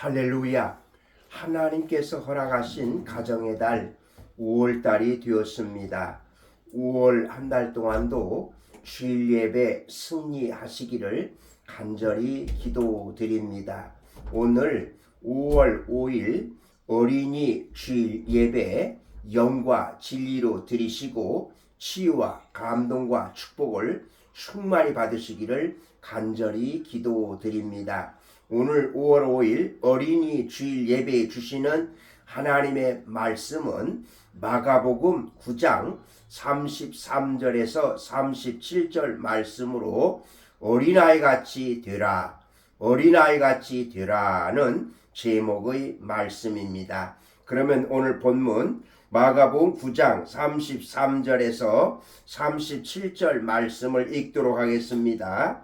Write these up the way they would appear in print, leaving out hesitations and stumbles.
할렐루야. 하나님께서 허락하신 가정의 달 5월달이 되었습니다. 5월 한 달 동안도 주일 예배 승리하시기를 간절히 기도드립니다. 오늘 5월 5일 어린이 주일 예배 영과 진리로 드리시고 치유와 감동과 축복을 충만히 받으시기를 간절히 기도드립니다. 오늘 5월 5일 어린이 주일 예배에 주시는 하나님의 말씀은 마가복음 9장 33절에서 37절 말씀으로 어린아이같이 되라, 어린아이같이 되라는 제목의 말씀입니다. 그러면 오늘 본문 마가복음 9장 33절에서 37절 말씀을 읽도록 하겠습니다.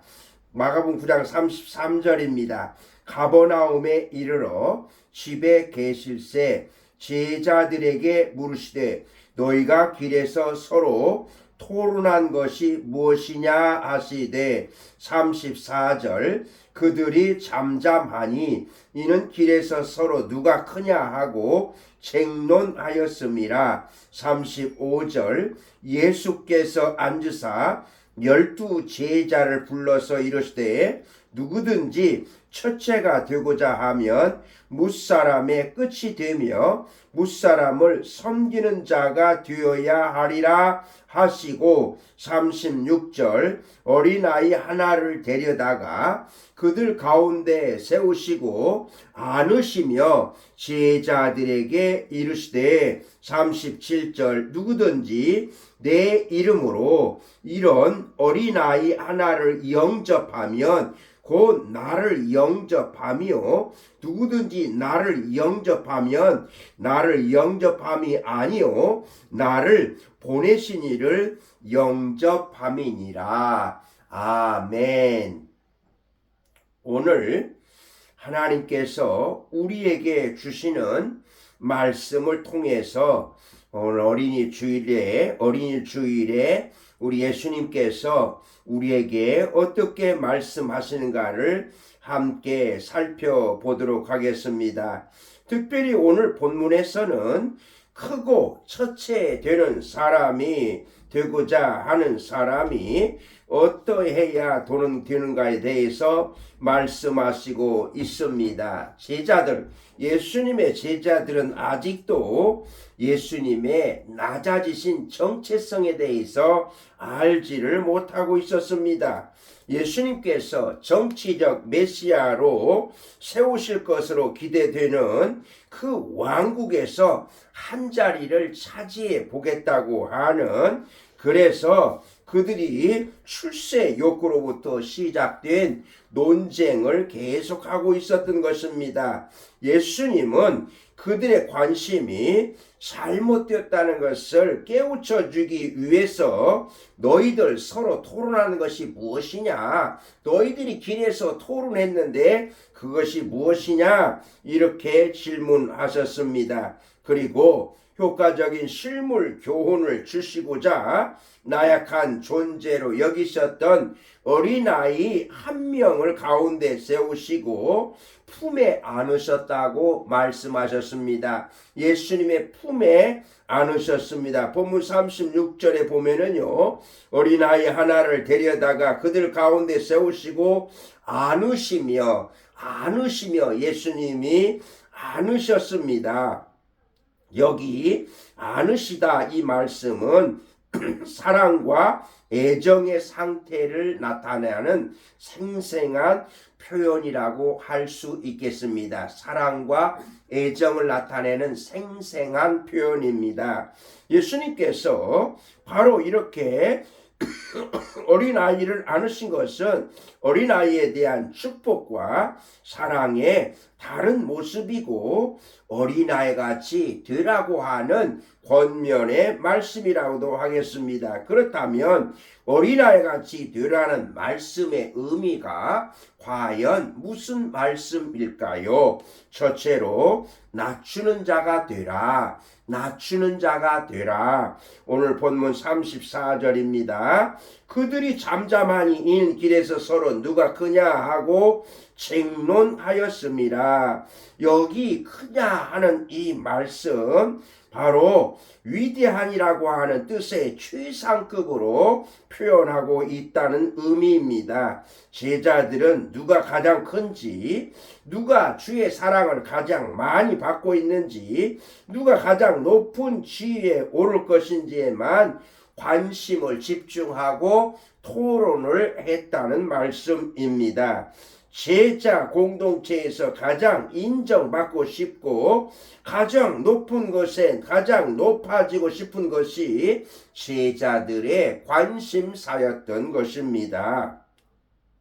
마가복음 9장 33절입니다. 가버나움에 이르러 집에 계실새 제자들에게 물으시되 너희가 길에서 서로 토론한 것이 무엇이냐 하시되 34절 그들이 잠잠하니 이는 길에서 서로 누가 크냐 하고 쟁론하였음이라. 35절 예수께서 앉으사 12 제자를 불러서 이르시되 누구든지 첫째가 되고자 하면 무사람의 끝이 되며 무사람을 섬기는 자가 되어야 하리라 하시고 36절 어린아이 하나를 데려다가 그들 가운데 세우시고 안으시며 제자들에게 이르시되 37절 누구든지 내 이름으로 이런 어린아이 하나를 영접하면 곧 나를 영접하며 누구든지 나를 영접하면 나를 영접함이 아니요 나를 보내신 이를 영접함이니라. 아멘. 오늘 하나님께서 우리에게 주시는 말씀을 통해서 오늘 어린이 주일에 우리 예수님께서 우리에게 어떻게 말씀하시는가를 함께 살펴보도록 하겠습니다. 특별히 오늘 본문에서는 크고 첫째 되는 사람이 되고자 하는 사람이 어떠해야 되는가에 대해서 말씀하시고 있습니다. 예수님의 제자들은 아직도 예수님의 낮아지신 정체성에 대해서 알지를 못하고 있었습니다. 예수님께서 정치적 메시아로 세우실 것으로 기대되는 그 왕국에서 한 자리를 차지해 보겠다고 하는, 그래서 그들이 출세 욕구로부터 시작된 논쟁을 계속하고 있었던 것입니다. 예수님은 그들의 관심이 잘못되었다는 것을 깨우쳐 주기 위해서 너희들 서로 토론하는 것이 무엇이냐? 너희들이 길에서 토론했는데 그것이 무엇이냐? 이렇게 질문하셨습니다. 그리고 효과적인 실물 교훈을 주시고자 나약한 존재로 여기셨던 어린아이 한 명을 가운데 세우시고 품에 안으셨다고 말씀하셨습니다. 예수님의 품에 안으셨습니다. 본문 36절에 보면은요, 어린아이 하나를 데려다가 그들 가운데 세우시고 안으시며 예수님이 안으셨습니다. 여기 안으시다 이 말씀은 사랑과 애정의 상태를 나타내는 생생한 표현이라고 할 수 있겠습니다. 사랑과 애정을 나타내는 생생한 표현입니다. 예수님께서 바로 이렇게 어린아이를 안으신 것은 어린아이에 대한 축복과 사랑의 다른 모습이고 어린아이같이 되라고 하는 권면의 말씀이라고도 하겠습니다. 그렇다면 어린아이같이 되라는 말씀의 의미가 과연 무슨 말씀일까요? 첫째로 낮추는 자가 되라. 오늘 본문 34절입니다. 그들이 잠잠하니 이는 길에서 서로 누가 크냐 하고 쟁론하였습니다. 여기 크냐 하는 이 말씀 바로 위대한이라고 하는 뜻의 최상급으로 표현하고 있다는 의미입니다. 제자들은 누가 가장 큰지, 누가 주의 사랑을 가장 많이 받고 있는지, 누가 가장 높은 지위에 오를 것인지에만 관심을 집중하고 토론을 했다는 말씀입니다. 제자 공동체에서 가장 인정받고 싶고 가장 높은 것에 가장 높아지고 싶은 것이 제자들의 관심사였던 것입니다.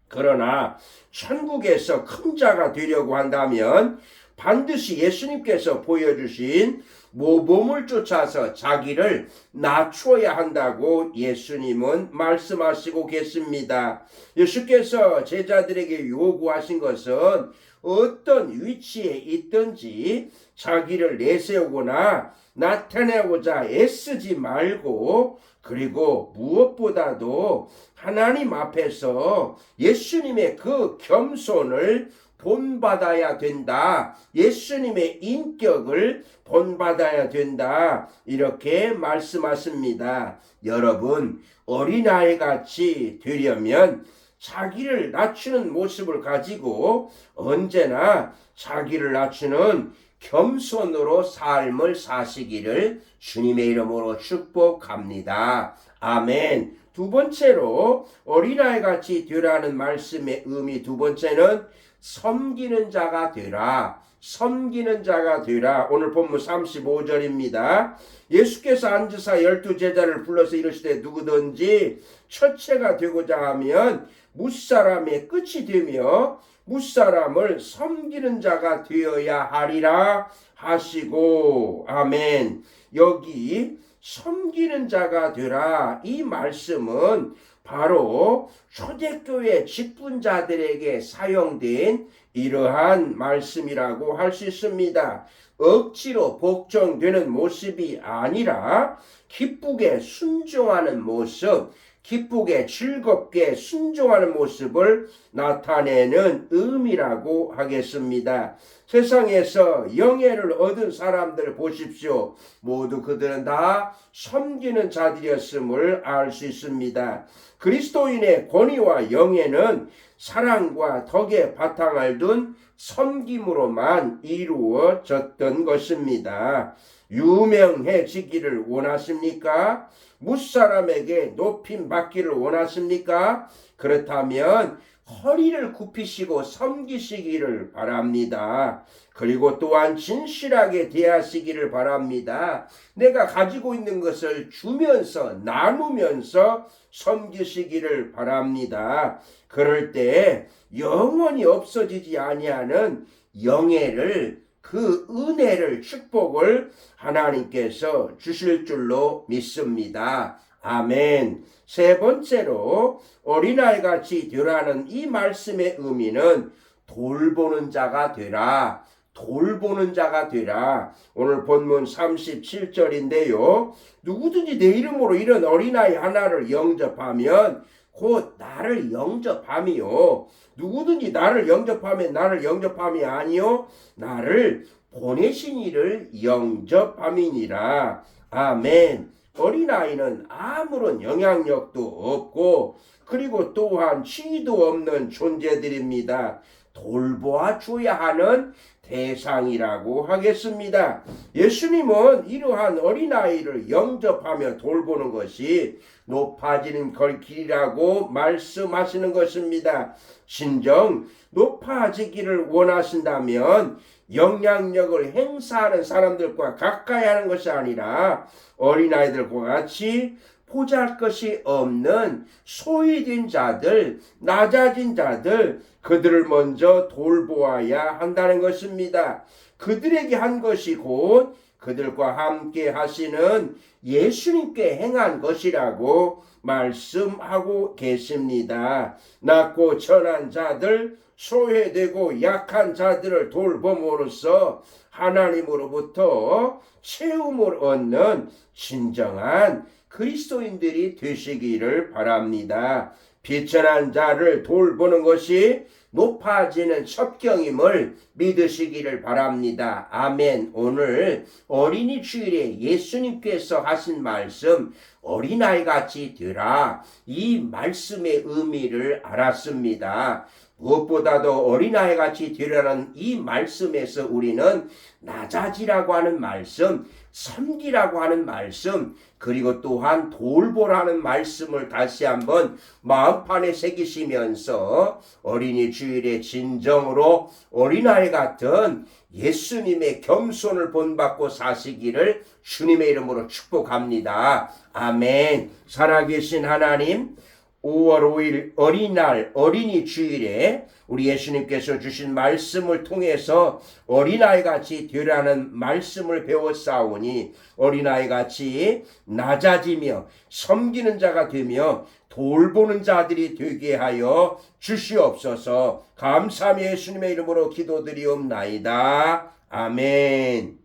그러나 천국에서 큰 자가 되려고 한다면 반드시 예수님께서 보여주신 모범을 쫓아서 자기를 낮춰야 한다고 예수님은 말씀하시고 계십니다. 예수께서 제자들에게 요구하신 것은 어떤 위치에 있든지 자기를 내세우거나 나타내고자 애쓰지 말고, 그리고 무엇보다도 하나님 앞에서 예수님의 그 겸손을 본받아야 된다. 예수님의 인격을 본받아야 된다. 이렇게 말씀하십니다. 여러분, 어린아이 같이 되려면 자기를 낮추는 모습을 가지고 언제나 자기를 낮추는 겸손으로 삶을 사시기를 주님의 이름으로 축복합니다. 아멘. 두 번째로 어린아이 같이 되라는 말씀의 의미, 두 번째는 섬기는 자가 되라. 섬기는 자가 되라. 오늘 본문 35절입니다. 예수께서 앉으사 12제자를 불러서 이르시되 누구든지 첫째가 되고자 하면 무사람의 끝이 되며 무사람을 섬기는 자가 되어야 하리라 하시고, 아멘. 여기 섬기는 자가 되라, 이 말씀은 바로 초대교회 직분자들에게 사용된 이러한 말씀이라고 할 수 있습니다. 억지로 복종되는 모습이 아니라 기쁘게 순종하는 모습, 기쁘게 즐겁게 순종하는 모습을 나타내는 의미라고 하겠습니다. 세상에서 영예를 얻은 사람들 보십시오. 모두 그들은 다 섬기는 자들이었음을 알 수 있습니다. 그리스도인의 권위와 영예는 사랑과 덕의 바탕을 둔 섬김으로만 이루어졌던 것입니다. 유명해지기를 원하십니까? 무사람에게 높임 받기를 원하십니까? 그렇다면 허리를 굽히시고 섬기시기를 바랍니다. 그리고 또한 진실하게 대하시기를 바랍니다. 내가 가지고 있는 것을 주면서 나누면서 섬기시기를 바랍니다. 그럴 때 영원히 없어지지 아니하는 영예를, 그 은혜를, 축복을 하나님께서 주실 줄로 믿습니다. 아멘. 세 번째로 어린아이같이 되라는 이 말씀의 의미는 돌보는 자가 되라. 돌보는 자가 되라. 오늘 본문 37절인데요. 누구든지 내 이름으로 이런 어린아이 하나를 영접하면 곧 나를 영접함이요. 누구든지 나를 영접하면 나를 영접함이 아니요, 나를 보내신 이를 영접함이니라. 아멘. 어린아이는 아무런 영향력도 없고 그리고 또한 지위도 없는 존재들입니다. 돌보아 줘야 하는 대상이라고 하겠습니다. 예수님은 이러한 어린아이를 영접하며 돌보는 것이 높아지는 길이라고 말씀하시는 것입니다. 진정 높아지기를 원하신다면 영향력을 행사하는 사람들과 가까이 하는 것이 아니라 어린아이들과 같이 보잘것이 없는 소외된 자들, 낮아진 자들, 그들을 먼저 돌보아야 한다는 것입니다. 그들에게 한 것이 곧 그들과 함께 하시는 예수님께 행한 것이라고 말씀하고 계십니다. 낮고 천한 자들, 소외되고 약한 자들을 돌봄으로써 하나님으로부터 채움을 얻는 진정한 그리스도인들이 되시기를 바랍니다. 비천한 자를 돌보는 것이 높아지는 첩경임을 믿으시기를 바랍니다. 아멘. 오늘 어린이 주일에 예수님께서 하신 말씀 어린아이 같이 되라, 이 말씀의 의미를 알았습니다. 무엇보다도 어린아이 같이 되라는 이 말씀에서 우리는 낮아지라고 하는 말씀, 섬기라고 하는 말씀, 그리고 또한 돌보라는 말씀을 다시 한번 마음판에 새기시면서 어린이 주일에 진정으로 어린아이 같은 예수님의 겸손을 본받고 사시기를 주님의 이름으로 축복합니다. 아멘. 살아계신 하나님, 5월 5일 어린날 어린이 주일에 우리 예수님께서 주신 말씀을 통해서 어린아이같이 되라는 말씀을 배웠사오니 어린아이같이 낮아지며 섬기는 자가 되며 돌보는 자들이 되게 하여 주시옵소서. 감사하며 예수님의 이름으로 기도드리옵나이다. 아멘.